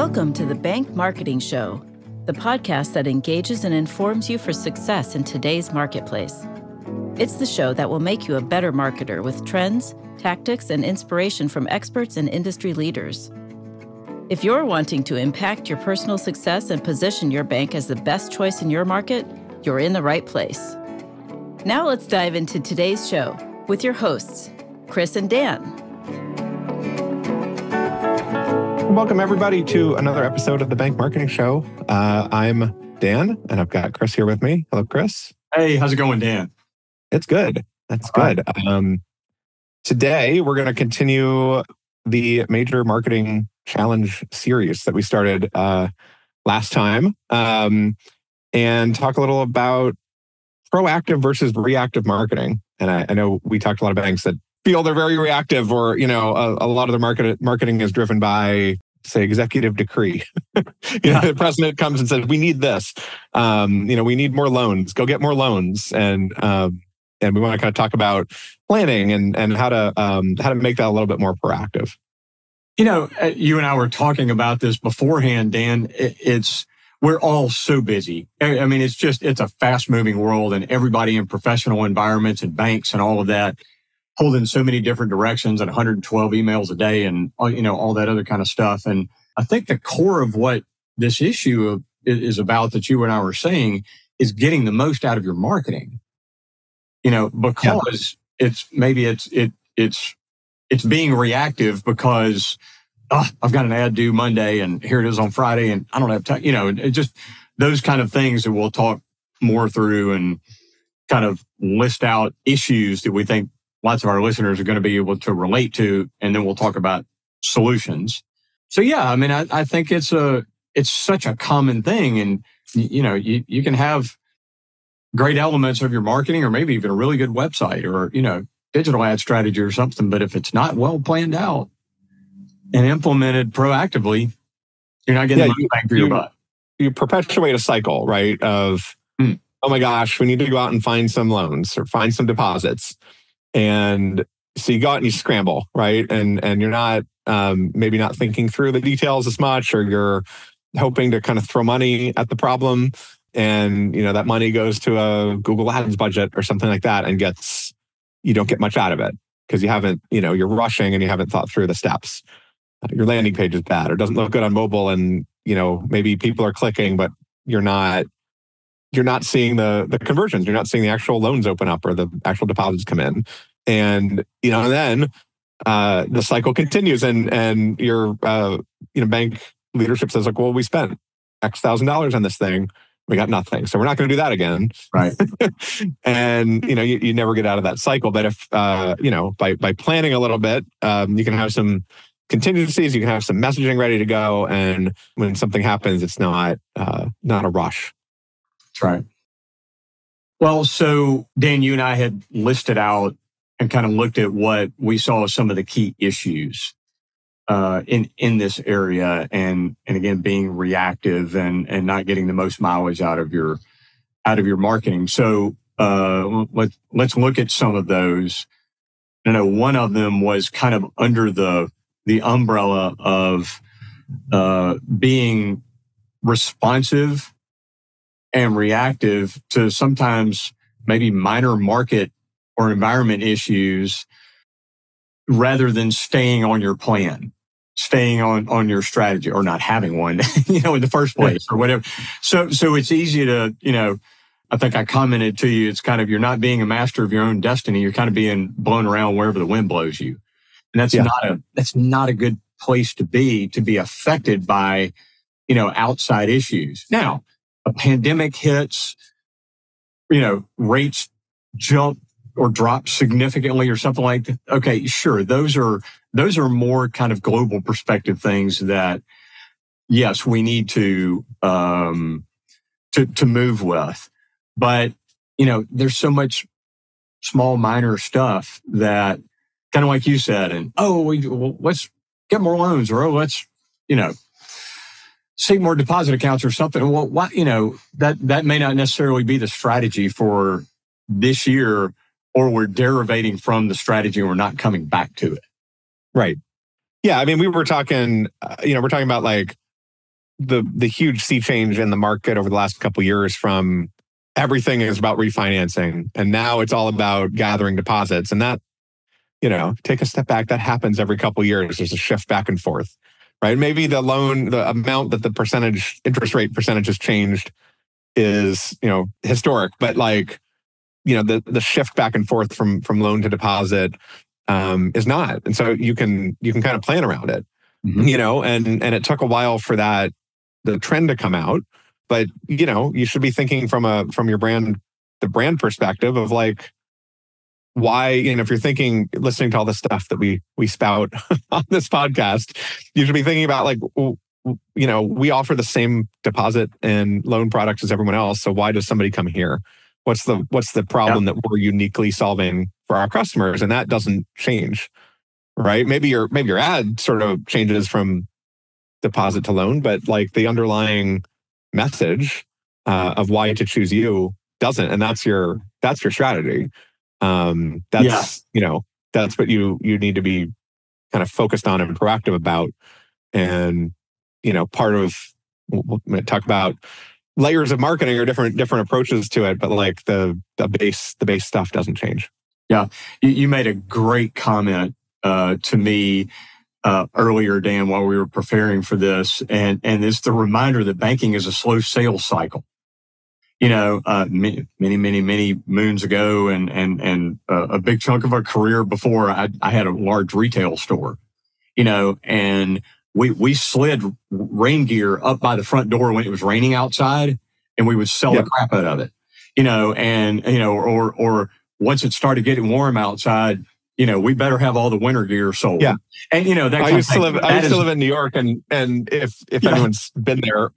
Welcome to the Bank Marketing Show, the podcast that engages and informs you for success in today's marketplace. It's the show that will make you a better marketer with trends, tactics, and inspiration from experts and industry leaders. If you're wanting to impact your personal success and position your bank as the best choice in your market, you're in the right place. Now let's dive into today's show with your hosts, Chris and Dan. Welcome, everybody, to another episode of the Bank Marketing Show. I'm Dan, and I've got Chris here with me. Hello, Chris. Hey, how's it going, Dan? It's good. That's good. Today, we're going to continue the Major Marketing Challenge series that we started last time and talk a little about proactive versus reactive marketing. And I know we talked to a lot of banks that feel they're very reactive, or a lot of the marketing is driven by, say, executive decree. The president comes and says, "We need this. We need more loans. Go get more loans." And we want to kind of talk about planning and how to make that a little bit more proactive. You and I were talking about this beforehand, Dan. We're all so busy. I mean, it's a fast moving world, and everybody in professional environments and banks and all of that pulled in so many different directions and 112 emails a day and, all that other kind of stuff. And I think the core of what this issue is about that you and I were saying is getting the most out of your marketing, because it's being reactive because, I've got an ad due Monday and here it is on Friday and I don't have time, it just those kind of things that we'll talk more through and kind of list out issues that we think lots of our listeners are going to be able to relate to, and then we'll talk about solutions. So I think it's such a common thing, and you can have great elements of your marketing, or maybe even a really good website, or digital ad strategy or something. But if it's not well planned out and implemented proactively, you're not getting the bang for your buck. You perpetuate a cycle, right? Of oh my gosh, we need to go out and find some loans or find some deposits. And so you go out and you scramble, right? And you're not maybe not thinking through the details as much, or you're hoping to kind of throw money at the problem. And, that money goes to a Google Ads budget or something like that, and you don't get much out of it because you haven't, you're rushing and you haven't thought through the steps. Your landing page is bad or doesn't look good on mobile, and, maybe people are clicking, but you're not seeing the conversions. You're not seeing the actual loans open up or the actual deposits come in. And, then the cycle continues, and your, bank leadership says, like, well, we spent X $1,000 on this thing. We got nothing. So we're not going to do that again. Right. And, you never get out of that cycle. But if, by planning a little bit, you can have some contingencies, you can have some messaging ready to go. And when something happens, it's not a rush. That's right. Well, so Dan, you and I had listed out and kind of looked at what we saw as some of the key issues in this area, and again being reactive and not getting the most mileage out of your marketing. So let's look at some of those. One of them was kind of under the umbrella of being responsive and reactive to sometimes maybe minor market or environment issues, rather than staying on your plan, staying on your strategy, or not having one, in the first place, or whatever. So it's easy to, I think I commented to you, it's kind of, you're not being a master of your own destiny. You're kind of being blown around wherever the wind blows you. And that's not a good place to be affected by, outside issues. Now, a pandemic hits, rates jump or drop significantly or something like that. Okay, sure. Those are more kind of global perspective things that, yes, we need to move with. But, there's so much small, minor stuff that, kind of like you said, and let's get more loans, or let's, seek more deposit accounts or something. Well, that may not necessarily be the strategy for this year, or we're derivating from the strategy and we're not coming back to it. Right. Yeah. I mean, we were talking, we're talking about like the huge sea change in the market over the last couple of years from everything is about refinancing, and now it's all about gathering deposits. And that, take a step back. That happens every couple of years. There's a shift back and forth, right? Maybe the amount that the interest rate percentage has changed is, historic, but the shift back and forth from loan to deposit is not. And so you can kind of plan around it, and it took a while for the trend to come out. But, you should be thinking from the brand perspective of why, if you're listening to all the stuff that we spout on this podcast, you should be thinking about we offer the same deposit and loan products as everyone else. So why does somebody come here? What's the problem that we're uniquely solving for our customers? And that doesn't change, right? Maybe your ad sort of changes from deposit to loan, but the underlying message of why to choose you doesn't, and that's your strategy. That's what you need to be kind of focused on and proactive about. And part of, we'll talk about layers of marketing or different approaches to it, but the base stuff doesn't change. Yeah, you made a great comment to me earlier, Dan, while we were preparing for this, and it's the reminder that banking is a slow sales cycle. Many moons ago, and a big chunk of our career before, I had a large retail store, and we slid rain gear up by the front door when it was raining outside, and we would sell the crap out of it, or once it started getting warm outside, we better have all the winter gear sold. Yeah. And, that I used to live in New York, and if anyone's been there,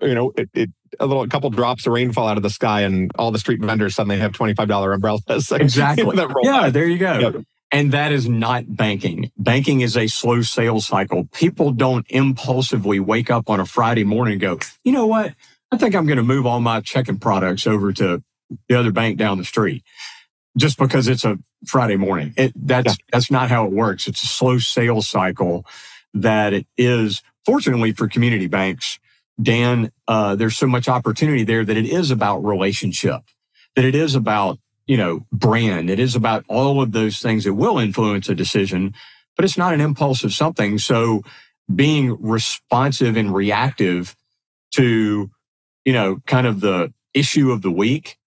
a couple drops of rain fall out of the sky and all the street vendors suddenly have $25 umbrellas. Exactly. Yeah, there you go. Yep. And that is not banking. Banking is a slow sales cycle. People don't impulsively wake up on a Friday morning and go, you know what? I think I'm going to move all my checking products over to the other bank down the street just because it's a Friday morning. That's not how it works. It's a slow sales cycle that it is. Fortunately for community banks, Dan, there's so much opportunity there that it is about relationship, that it is about, brand. It is about all of those things that will influence a decision, but it's not an impulsive something. So being responsive and reactive to, kind of the issue of the week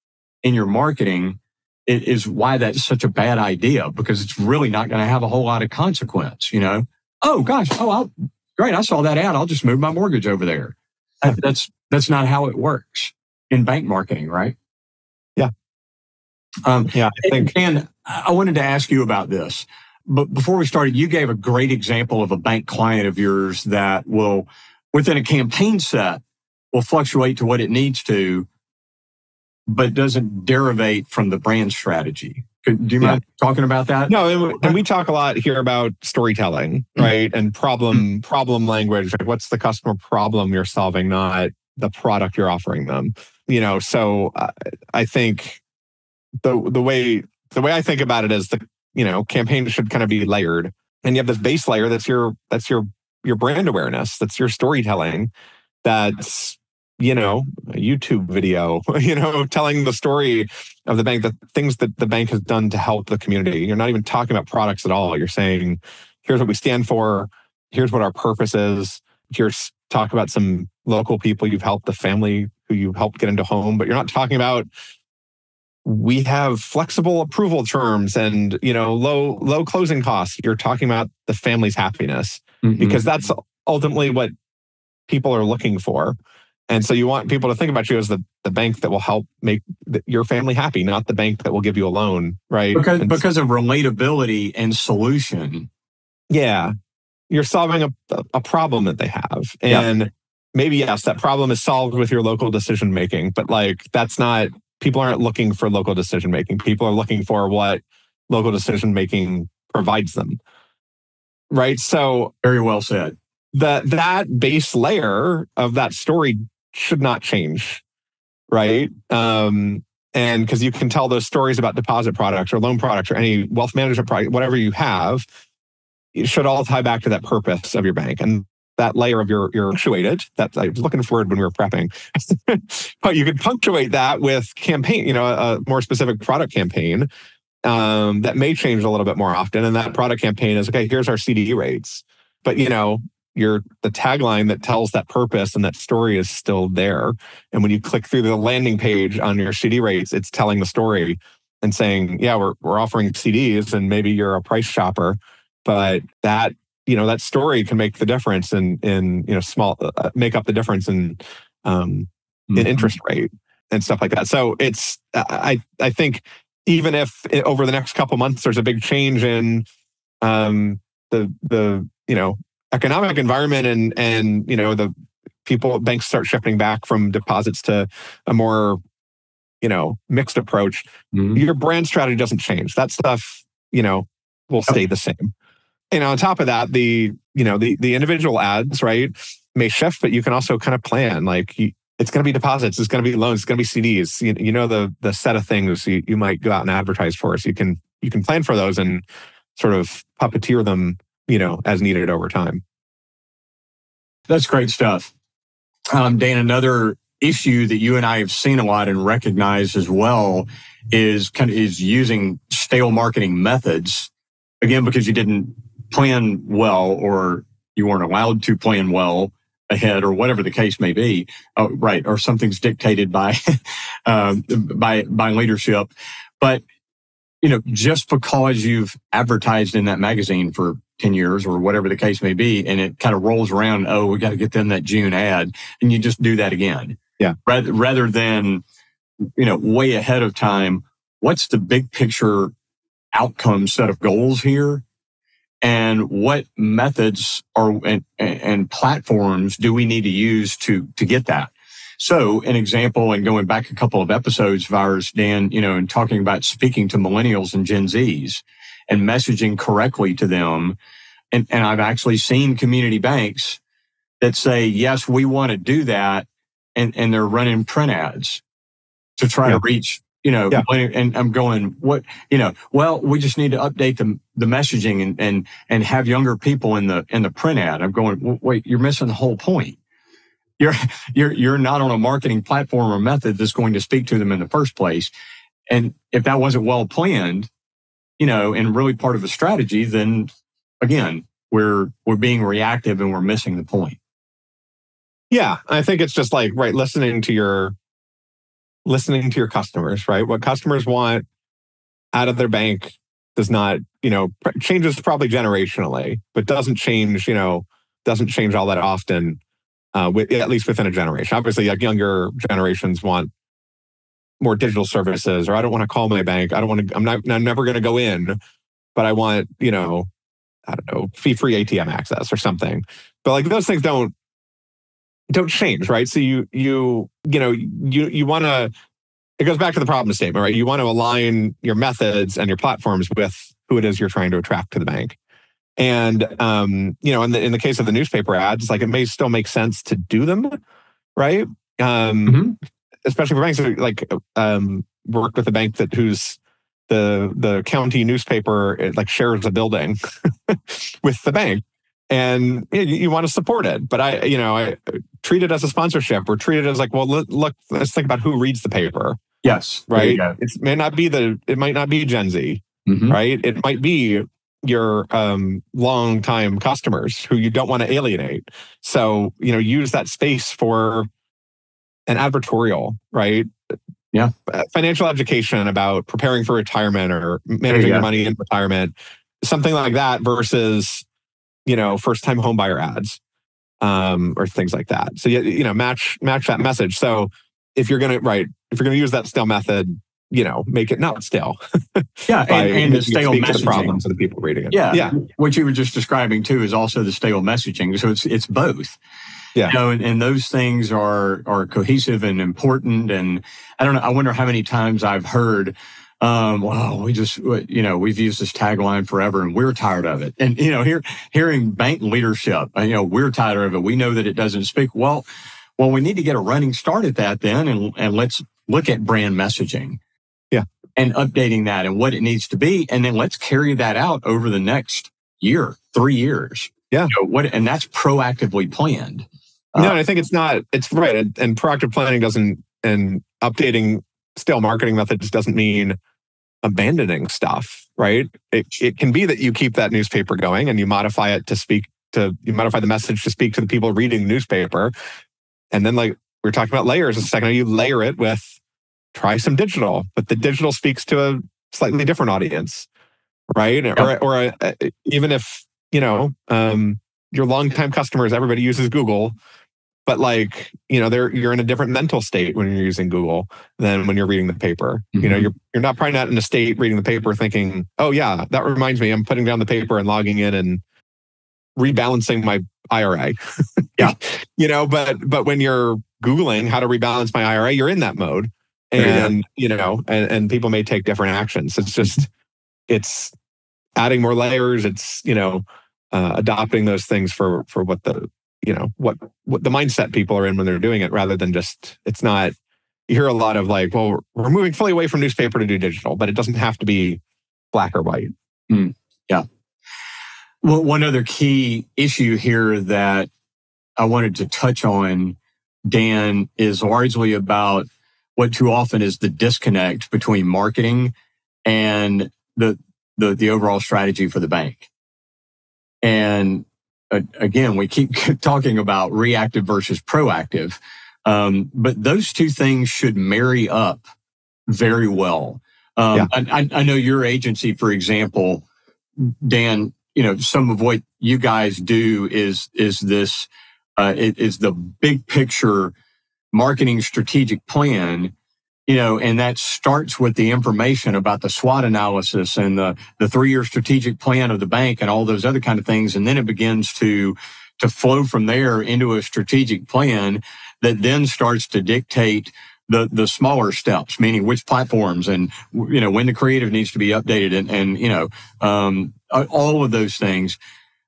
in your marketing, it is why that's such a bad idea, because it's really not going to have a whole lot of consequence, Oh gosh, great, I saw that ad, I'll just move my mortgage over there. That's not how it works in bank marketing, right? Yeah. I think. And I wanted to ask you about this, but before we started, you gave a great example of a bank client of yours that will, within a campaign set, will fluctuate to what it needs to, but doesn't derivate from the brand strategy. Do you mind talking about that? No, and we talk a lot here about storytelling, right? And problem language. What's the customer problem you're solving, not the product you're offering them. So I think the way I think about it is campaign should kind of be layered, and you have this base layer that's your brand awareness, that's your storytelling, that's a YouTube video, telling the story of the bank, the things that the bank has done to help the community. You're not even talking about products at all. You're saying, here's what we stand for. Here's what our purpose is. Here's talk about some local people you've helped, the family who you helped get into home, but you're not talking about, we have flexible approval terms and, low closing costs. You're talking about the family's happiness, because that's ultimately what people are looking for. And so you want people to think about you as the bank that will help make your family happy, not the bank that will give you a loan, right? Because of relatability and solution. Yeah. You're solving a problem that they have. And maybe, yes, that problem is solved with your local decision making, but that's not, people aren't looking for local decision making. People are looking for what local decision making provides them. Right? So very well said. That base layer of that story should not change, right? And because you can tell those stories about deposit products or loan products or any wealth management product, whatever you have, it should all tie back to that purpose of your bank. And that layer of your actuated. That I was looking for it when we were prepping, but you could punctuate that with campaign, a more specific product campaign that may change a little bit more often. And that product campaign is, okay, here's our CD rates, but the tagline that tells that purpose and that story is still there. And when you click through the landing page on your CD rates, it's telling the story and saying, yeah, we're offering CDs, and maybe you're a price shopper, but that story can make the difference in small make up the difference in interest rate and stuff like that. So it's I think even if over the next couple months there's a big change in the economic environment and the banks start shifting back from deposits to a more mixed approach, your brand strategy doesn't change. That stuff will stay the same. And on top of that, the individual ads, right, may shift, but you can also kind of plan, like it's going to be deposits, it's going to be loans, it's going to be CDs. The set of things you might go out and advertise for. So you can plan for those and sort of puppeteer them, as needed over time. That's great stuff. Dan, another issue that you and I have seen a lot and recognized as well is using stale marketing methods, again, because you didn't plan well, or you weren't allowed to plan well ahead, or whatever the case may be, right? Or something's dictated by by leadership. But just because you've advertised in that magazine for 10 years or whatever the case may be, and it kind of rolls around, oh, we got to get them that June ad, and you just do that again. Yeah. Rather than way ahead of time, what's the big picture outcome set of goals here? And what methods and platforms do we need to use to get that? So an example, and going back a couple of episodes of ours, Dan, and talking about speaking to millennials and Gen Zs and messaging correctly to them. And I've actually seen community banks that say, yes, we want to do that. And they're running print ads to try to reach, and I'm going, what, well, we just need to update the messaging and have younger people in the print ad. I'm going, wait, you're missing the whole point. You're not on a marketing platform or method that's going to speak to them in the first place. And if that wasn't well planned, and really part of a strategy, then again, we're being reactive and we're missing the point. Yeah, I think it's just like, right, listening to your customers, right? What customers want out of their bank does not, changes probably generationally, but doesn't change all that often, at least within a generation. Obviously, like younger generations want more digital services, or I don't want to call my bank. I'm never going to go in, but I want, I don't know, fee-free ATM access or something. But like those things don't change, right? So you want to, it goes back to the problem statement, right? You want to align your methods and your platforms with who it is you're trying to attract to the bank. And, in the case of the newspaper ads, like it may still make sense to do them, right? Especially for banks that like work with a bank whose the county newspaper, it like shares a building with the bank. And you want to support it, but I treat it as a sponsorship, or treat it as like, well, look, let's think about who reads the paper. Yes, right. It might not be Gen Z, right? It might be your long-time customers who you don't want to alienate. So use that space for an advertorial, right? Yeah, financial education about preparing for retirement or managing your money in retirement, something like that, versus first-time homebuyer ads, or things like that. So match that message. So if you're gonna use that stale method, make it not stale. Yeah, and the stale messaging. The problems of the people reading it. Yeah. What you were just describing too is also the stale messaging. So it's both. Yeah. And those things are cohesive and important. And I don't know. I wonder how many times I've heard, well, we've used this tagline forever and we're tired of it. And, hearing bank leadership, we're tired of it. We know that it doesn't speak. Well, we need to get a running start at that then. And let's look at brand messaging. Yeah. And updating that and what it needs to be. And then let's carry that out over the next year, 3 years. Yeah. And that's proactively planned. No, and I think it's right. And proactive planning and updating stale marketing methods doesn't mean abandoning stuff, right? It can be that you keep that newspaper going and you modify it you modify the message to speak to the people reading the newspaper. And then, like we were talking about layers a second ago, you layer it with try some digital, but the digital speaks to a slightly different audience, right? Yep. Or even if, your longtime customers, everybody uses Google, but you're in a different mental state when you're using Google than when you're reading the paper. Mm-hmm. You're probably not in a state reading the paper thinking, oh yeah, that reminds me, I'm putting down the paper and logging in and rebalancing my IRA. Yeah. But when you're Googling how to rebalance my IRA, you're in that mode. And, and people may take different actions. It's adding more layers. It's, adopting those things for what the, what the mindset people are in when they're doing it, rather than just, it's not, you hear a lot of like, well, we're moving fully away from newspaper to do digital, but it doesn't have to be black or white. Yeah. Well, one other key issue here that I wanted to touch on, Dan, is largely about what too often is the disconnect between marketing and the overall strategy for the bank. And again, we keep talking about reactive versus proactive, but those two things should marry up very well. I know your agency, for example, Dan, some of what you guys do is this, it is the big picture marketing strategic plan, and that starts with the information about the SWOT analysis and the 3-year strategic plan of the bank and all those other kind of things. And then it begins to flow from there into a strategic plan that then starts to dictate the smaller steps, meaning which platforms and, when the creative needs to be updated and all of those things.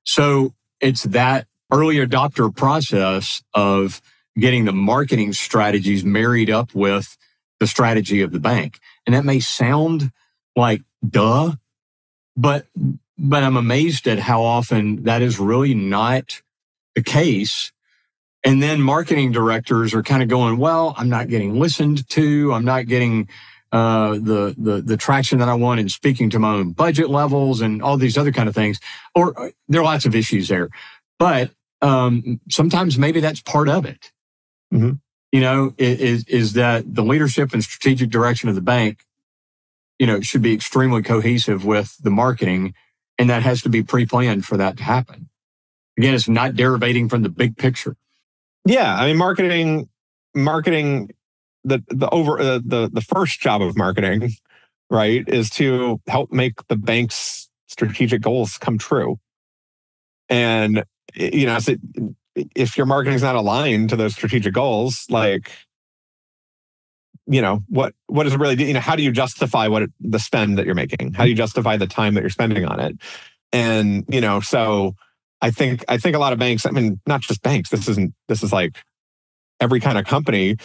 So it's that early adopter process of getting the marketing strategies married up with the strategy of the bank. And that may sound like duh, but I'm amazed at how often that is really not the case. And then marketing directors are kind of going, well, I'm not getting listened to. I'm not getting the traction that I want in speaking to my own budget levels and all these other kind of things. Or there are lots of issues there. But sometimes maybe that's part of it. Mm-hmm. Is that the leadership and strategic direction of the bank, should be extremely cohesive with the marketing, and that has to be pre-planned for that to happen. Again, it's not derivating from the big picture. Yeah, I mean, marketing, the first job of marketing, right, is to help make the bank's strategic goals come true. And if your marketing is not aligned to those strategic goals, what does it really do? How do you justify the spend that you're making? How do you justify the time that you're spending on it? And, so I think a lot of banks, I mean, not just banks, this is like every kind of company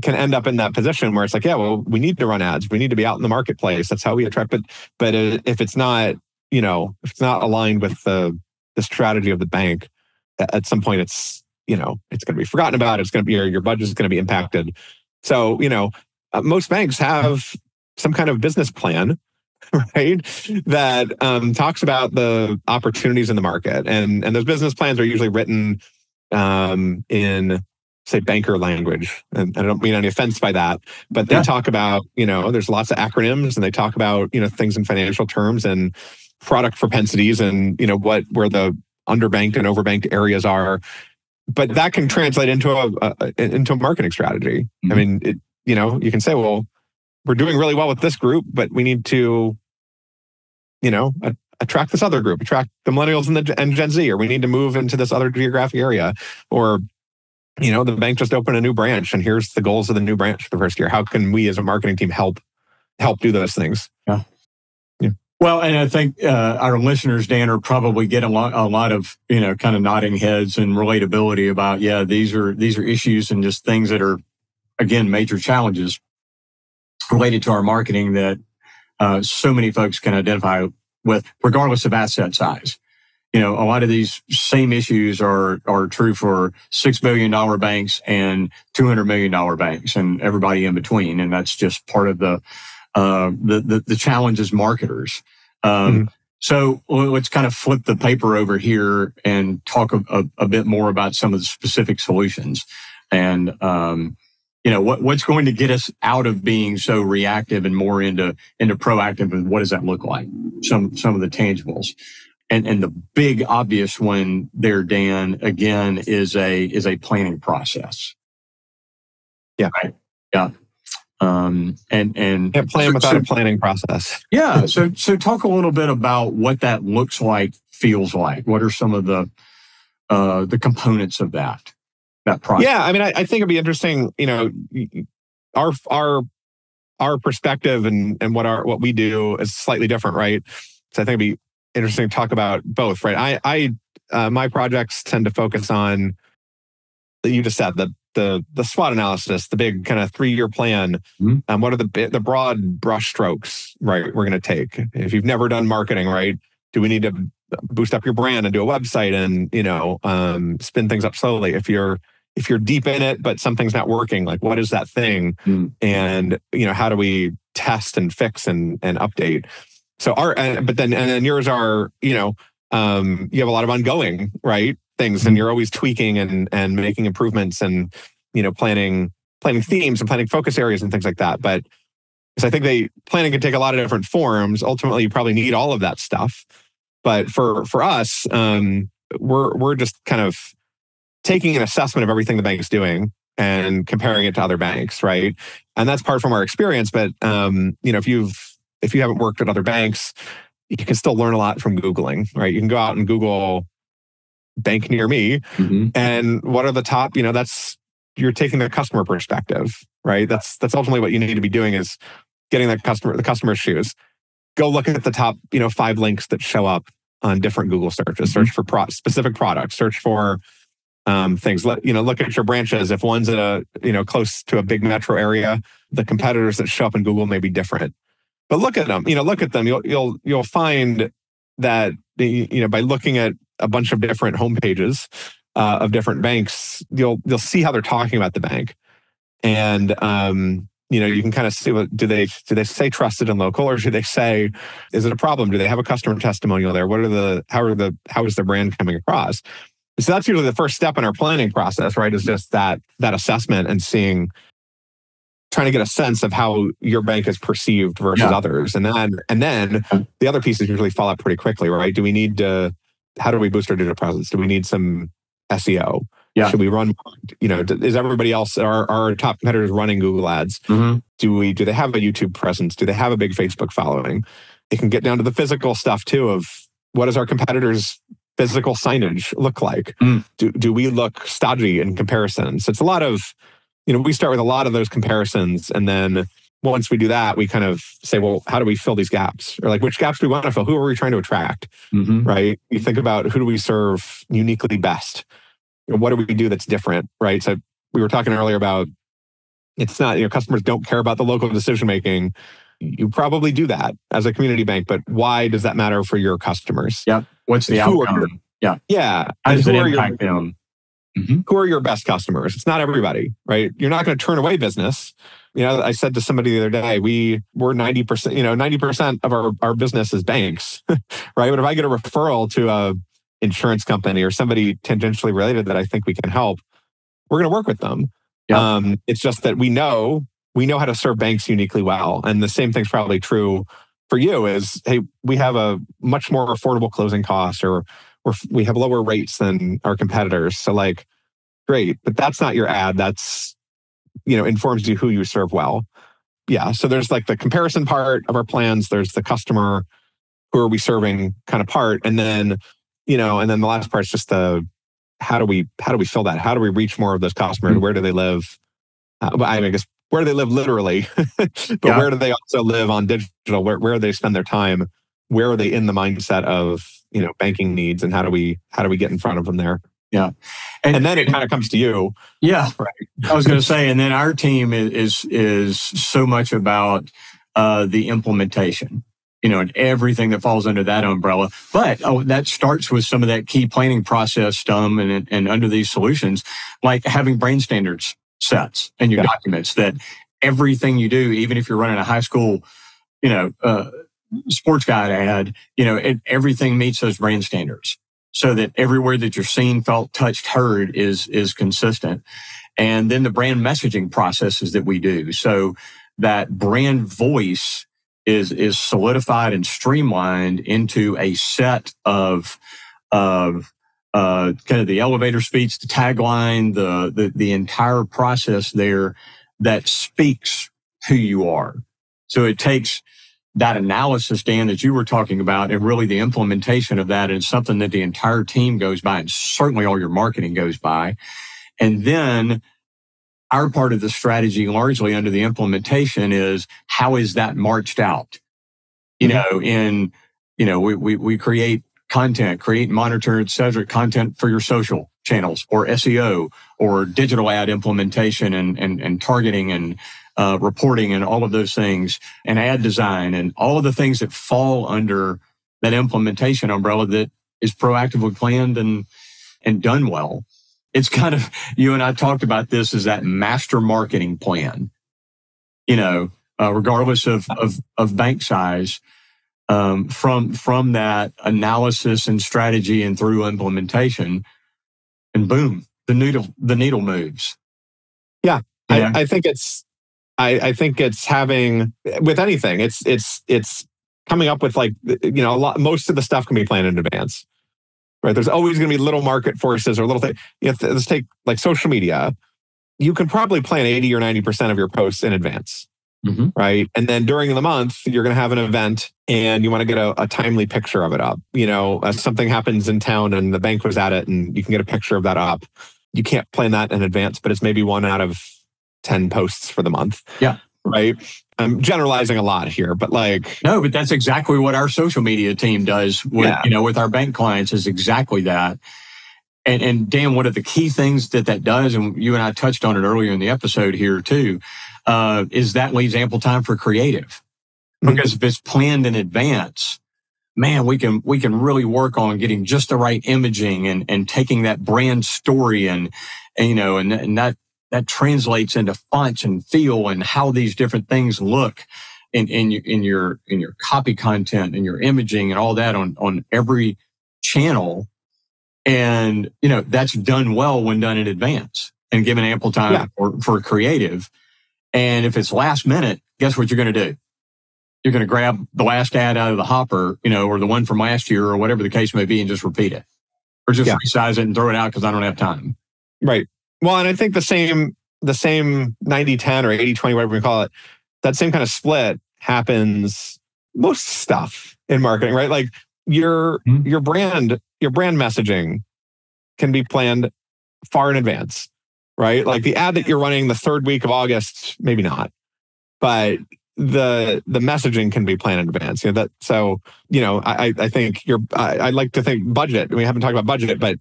can end up in that position where it's like, yeah, well, we need to run ads. We need to be out in the marketplace. That's how we attract. But if it's not, if it's not aligned with the strategy of the bank, at some point it's going to be forgotten about. It's going to be, your budget is going to be impacted. So, most banks have some kind of business plan, right, that talks about the opportunities in the market. And those business plans are usually written in, say, banker language. And I don't mean any offense by that, but they talk about, there's lots of acronyms, and they talk about, things in financial terms and product propensities and, where the underbanked and overbanked areas are. But that can translate into a marketing strategy. Mm-hmm. I mean, you can say, well, we're doing really well with this group, but we need to, attract this other group, attract the millennials and Gen Z, or we need to move into this other geographic area, or, the bank just opened a new branch and here's the goals of the new branch for the first year. How can we as a marketing team help do those things? Yeah. Well, and I think our listeners, Dan, are probably getting a lot of, kind of nodding heads and relatability about, these are issues and just things that are, again, major challenges related to our marketing that so many folks can identify with, regardless of asset size. a lot of these same issues are true for $6 billion banks and $200 million banks and everybody in between. And that's just part of the challenge as marketers. So let's kind of flip the paper over here and talk a bit more about some of the specific solutions. And, what's going to get us out of being so reactive and more into proactive, and what does that look like? Some of the tangibles. And the big obvious one there, Dan, again, is a planning process. Yeah. Right? Yeah. And plan without a planning process. Yeah. So talk a little bit about what that looks like, feels like. What are some of the components of that process? Yeah. I mean, I think it'd be interesting, our perspective and what we do is slightly different, right? So I think it'd be interesting to talk about both, right? My projects tend to focus on, you just said, the SWOT analysis, the big kind of 3-year plan. What are the broad brush strokes, right, we're going to take? If you've never done marketing, right, do we need to boost up your brand and do a website and, spin things up slowly? If you're deep in it, but something's not working, like what is that thing? And, how do we test and fix and update? So but then yours are, you have a lot of ongoing, right, things, and you're always tweaking and making improvements and, planning themes and planning focus areas and things like that. But so I think planning can take a lot of different forms. Ultimately, you probably need all of that stuff. But for us, we're just kind of taking an assessment of everything the bank is doing and comparing it to other banks, right? And that's part from our experience. But if you haven't worked at other banks, you can still learn a lot from Googling, right? You can go out and Google bank near me, and what are the top? You're taking the customer perspective, right? That's ultimately what you need to be doing, is getting the customer's shoes. Go look at the top, 5 links that show up on different Google searches. Search for specific products. Search for things. Look at your branches. If one's close to a big metro area, the competitors that show up in Google may be different. But look at them. You'll find that by looking at a bunch of different homepages of different banks, you'll see how they're talking about the bank, and you can kind of see what do they say trusted and local, or do they say, is it a problem? Do they have a customer testimonial there? How is their brand coming across? So that's usually the first step in our planning process, right? Is just that assessment and trying to get a sense of how your bank is perceived versus others. And then the other pieces usually fall out pretty quickly, right? How do we boost our digital presence? Do we need some SEO? Yeah. Should we run, is everybody else, our top competitors running Google ads? Do they have a YouTube presence? Do they have a big Facebook following? It can get down to the physical stuff too, of what does our competitors' physical signage look like? Do we look stodgy in comparison? So it's a lot of, we start with a lot of those comparisons. And then once we do that, we kind of say, well, how do we fill these gaps? Or like, which gaps do we want to fill? Who are we trying to attract? Right? You think about, who do we serve uniquely best? What do we do that's different? Right? So we were talking earlier about, it's not, customers don't care about the local decision-making. You probably do that as a community bank, but why does that matter for your customers? Yeah. What's the outcome? Yeah. How does it impact them? Who are your best customers? It's not everybody, right? You're not going to turn away business. I said to somebody the other day, we're 90%, 90% of our business is banks, right? But if I get a referral to a insurance company or somebody tangentially related that I think we can help, we're going to work with them. Yep. It's just that we know how to serve banks uniquely well. And the same thing's probably true for you is, hey, we have a much more affordable closing cost, or we have lower rates than our competitors. So like, great, but that's not your ad. That's, informs you who you serve well. Yeah. So there's like the comparison part of our plans. There's the customer, who are we serving kind of part. And then, and then the last part is just how do we fill that? How do we reach more of those customers? Where do they live? I guess, where do they live literally? But where do they also live on digital? Where do they spend their time? Where are they in the mindset of, banking needs, and how do we get in front of them there? Yeah. And then it kind of comes to you. Yeah. Right. I was going to say, and then our team is so much about the implementation. and everything that falls under that umbrella. But that starts with some of that key planning process, and under these solutions, like having brand standards sets in your documents, that everything you do, even if you're running a high school, sports guide ad, everything meets those brand standards, so that everywhere that you're seen, felt, touched, heard is consistent. And then the brand messaging processes that we do, so that brand voice is solidified and streamlined into a set of kind of the elevator speech, the tagline, the entire process there that speaks who you are. So it takes that analysis, Dan, that you were talking about, and really the implementation of that is something that the entire team goes by, and certainly all your marketing goes by. And then our part of the strategy, largely under the implementation, is how is that marched out? We create content, create, monitor, et cetera, content for your social channels or SEO or digital ad implementation and targeting and reporting and all of those things, and ad design and all of the things that fall under that implementation umbrella that is proactively planned and done well. It's kind of, you and I talked about this, as that master marketing plan, regardless of bank size, from that analysis and strategy and through implementation, and boom, the needle moves. Yeah. I think it's having, with anything, it's coming up with most of the stuff can be planned in advance. Right. There's always going to be little market forces or little things. Let's take like social media. You can probably plan 80 or 90% of your posts in advance. Mm-hmm. Right. And then during the month, you're going to have an event and you want to get a timely picture of it up. Something happens in town and the bank was at it and you can get a picture of that up. You can't plan that in advance, but it's maybe 1 out of 10 posts for the month. Yeah. Right. I'm generalizing a lot here, but no, but that's exactly what our social media team does with our bank clients, is exactly that. And Dan, one of the key things that does, and you and I touched on it earlier in the episode here too, is that leaves ample time for creative. Because if it's planned in advance, man, we can really work on getting just the right imaging and taking that brand story and that translates into fonts and feel and how these different things look in your copy content and your imaging and all that on every channel. And, that's done well when done in advance and given ample time for creative. And if it's last minute, guess what you're going to do? You're going to grab the last ad out of the hopper, or the one from last year or whatever the case may be, and just repeat it, or just resize it and throw it out because I don't have time. Right. Well, and I think the same 90-10 or 80-20, whatever we call it, that same kind of split happens most stuff in marketing, right? Like your brand messaging can be planned far in advance, right? Like the ad that you're running the 3rd week of August, maybe not, but the messaging can be planned in advance. I think I like to think budget. We haven't talked about budget, but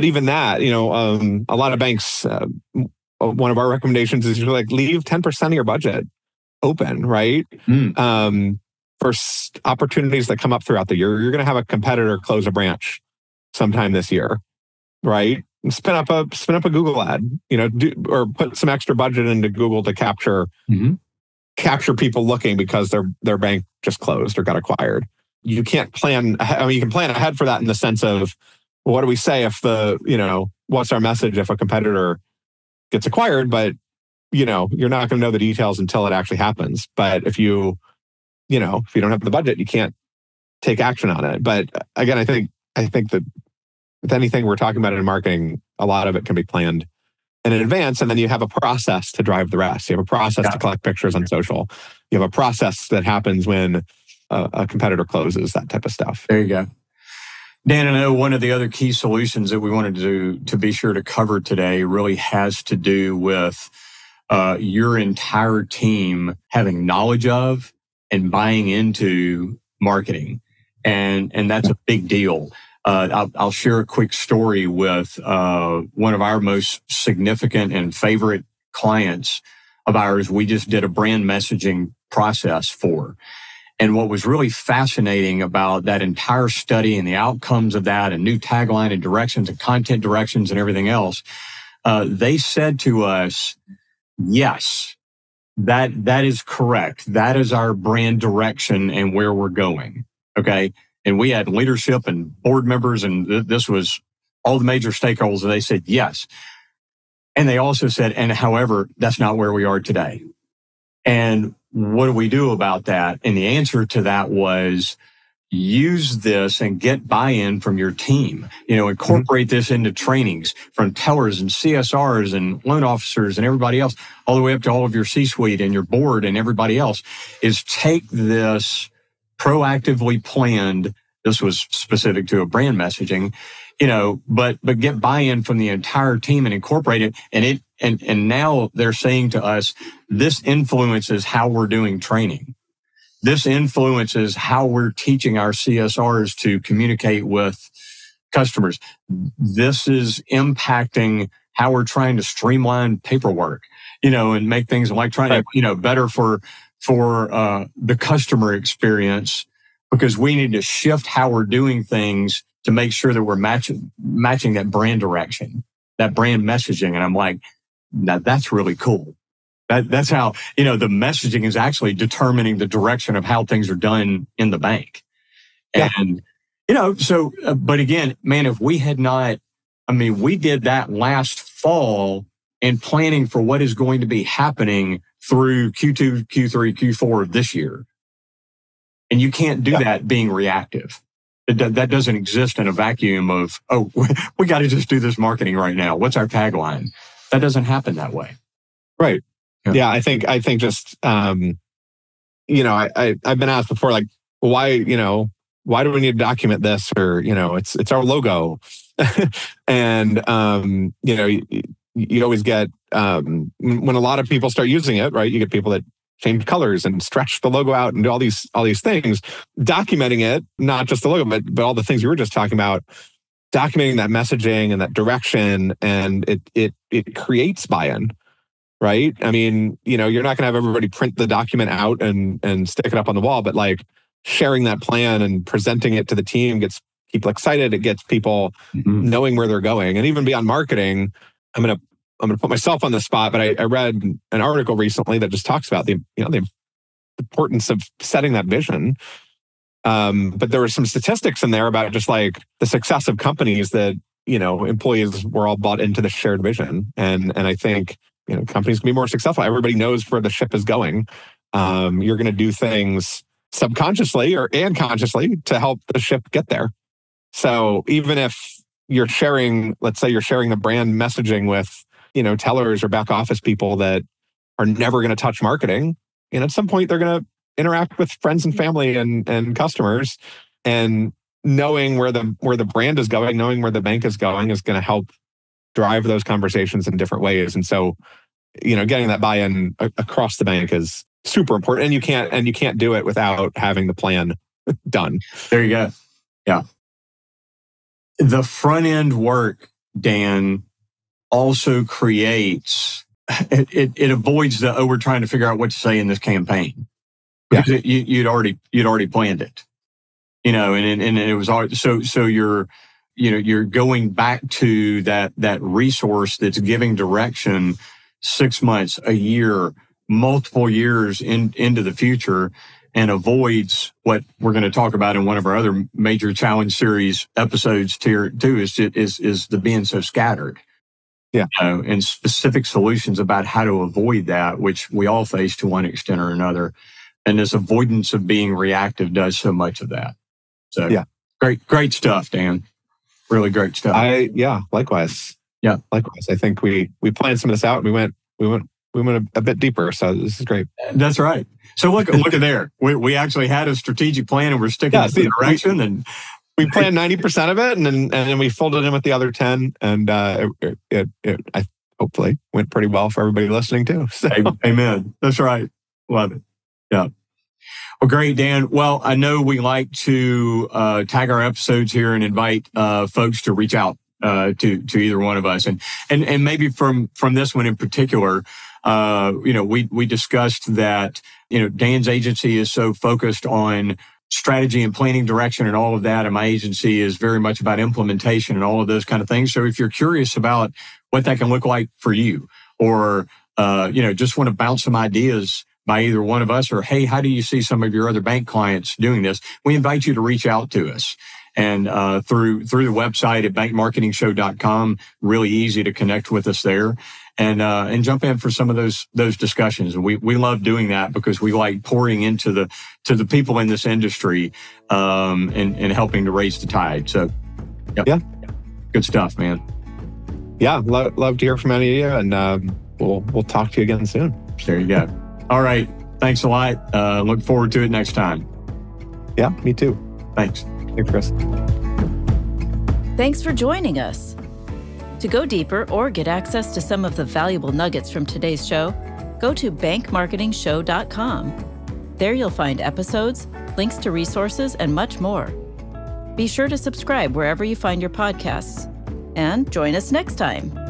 even that, a lot of banks, one of our recommendations is leave 10% of your budget open, right? For opportunities that come up throughout the year. You're going to have a competitor close a branch sometime this year, right? Spin up a Google ad, or put some extra budget into Google to capture people looking because their bank just closed or got acquired. You can't plan. You can plan ahead for that in the sense of, what do we say if what's our message if a competitor gets acquired? But, you're not going to know the details until it actually happens. But if you don't have the budget, you can't take action on it. But again, I think that with anything we're talking about in marketing, a lot of it can be planned in advance. And then you have a process to drive the rest. You have a process to collect pictures on social. You have a process that happens when a competitor closes, that type of stuff. There you go. Dan, I know one of the other key solutions that we wanted to be sure to cover today really has to do with your entire team having knowledge of and buying into marketing. And that's a big deal. I'll share a quick story with one of our most significant and favorite clients of ours. We just did a brand messaging process for. And what was really fascinating about that entire study and the outcomes of that and new tagline and directions and content directions and everything else, they said to us, yes, that is correct. That is our brand direction and where we're going. Okay. And we had leadership and board members, and this was all the major stakeholders. And they said, yes. And they also said, and however, that's not where we are today. And what do we do about that? And the answer to that was use this and get buy-in from your team. Incorporate this into trainings from tellers and CSRs and loan officers and everybody else, all the way up to all of your C-suite and your board and everybody else, is take this proactively planned. This was specific to a brand messaging, but get buy-in from the entire team and incorporate it. And now they're saying to us, this influences how we're doing training. This influences how we're teaching our CSRs to communicate with customers. This is impacting how we're trying to streamline paperwork, and make things electronic, better for the customer experience, because we need to shift how we're doing things to make sure that we're matching that brand direction, that brand messaging. And I'm like, now that's really cool. That's how, the messaging is actually determining the direction of how things are done in the bank. Yeah. And, but again, man, if we had not, we did that last fall in planning for what is going to be happening through Q2, Q3, Q4 of this year. And you can't do that being reactive. That doesn't exist in a vacuum of, we got to just do this marketing right now. What's our tagline? That doesn't happen that way. Right. Yeah. I think just, I've been asked before, like, why do we need to document this? Or, it's our logo. And, you always get, when a lot of people start using it, right, you get people that change colors and stretch the logo out and do all these things, documenting it, not just the logo, but all the things we were just talking about, documenting that messaging and that direction, and it creates buy-in, right? You're not going to have everybody print the document out and stick it up on the wall, but like sharing that plan and presenting it to the team gets people excited. It gets people knowing where they're going. And even beyond marketing, I'm going to put myself on the spot, but I read an article recently that just talks about the importance of setting that vision. But there were some statistics in there about just like the success of companies that, employees were all bought into the shared vision. And I think, companies can be more successful. Everybody knows where the ship is going. You're going to do things subconsciously and consciously to help the ship get there. So even if you're sharing, let's say you're sharing the brand messaging with, tellers or back office people that are never going to touch marketing, at some point they're going to interact with friends and family and customers, and knowing where the brand is going, knowing where the bank is going, is going to help drive those conversations in different ways. And so, getting that buy-in across the bank is super important. And you can't do it without having the plan done. There you go. Yeah. The front end work, Dan, also creates, it avoids we're trying to figure out what to say in this campaign. Because you'd already planned it, and it was all, so you're going back to that resource that's giving direction 6 months, a year, multiple years into the future, and avoids what we're going to talk about in one of our other major challenge series episodes here too, is the being so scattered. Yeah. And specific solutions about how to avoid that, which we all face to one extent or another. And this avoidance of being reactive does so much of that. So yeah, great stuff, Dan. Really great stuff. Likewise. Yeah, likewise. I think we planned some of this out. And we went a bit deeper. So this is great. That's right. So look at there. We actually had a strategic plan, and we're sticking to the direction. And we planned 90% of it, and then we folded in with the other 10, and I hopefully went pretty well for everybody listening too. So. Amen. That's right. Love it. Yeah. Well, great, Dan. Well, I know we like to tag our episodes here and invite folks to reach out to either one of us, and maybe from this one in particular, We discussed that, Dan's agency is so focused on strategy and planning direction and all of that. And my agency is very much about implementation and all of those kind of things. So if you're curious about what that can look like for you, or, just want to bounce some ideas by either one of us, or, hey, how do you see some of your other bank clients doing this? We invite you to reach out to us. And through the website at bankmarketingshow.com, really easy to connect with us there, and jump in for some of those discussions. And we love doing that because we like pouring into the people in this industry, and helping to raise the tide. So, yeah, good stuff, man. Yeah, love to hear from any of you, and we'll talk to you again soon. There you go. All right, thanks a lot. Look forward to it next time. Yeah, me too. Thanks. Thanks, Chris. Thanks for joining us. To go deeper or get access to some of the valuable nuggets from today's show, go to bankmarketingshow.com. There you'll find episodes, links to resources, and much more. Be sure to subscribe wherever you find your podcasts. And join us next time.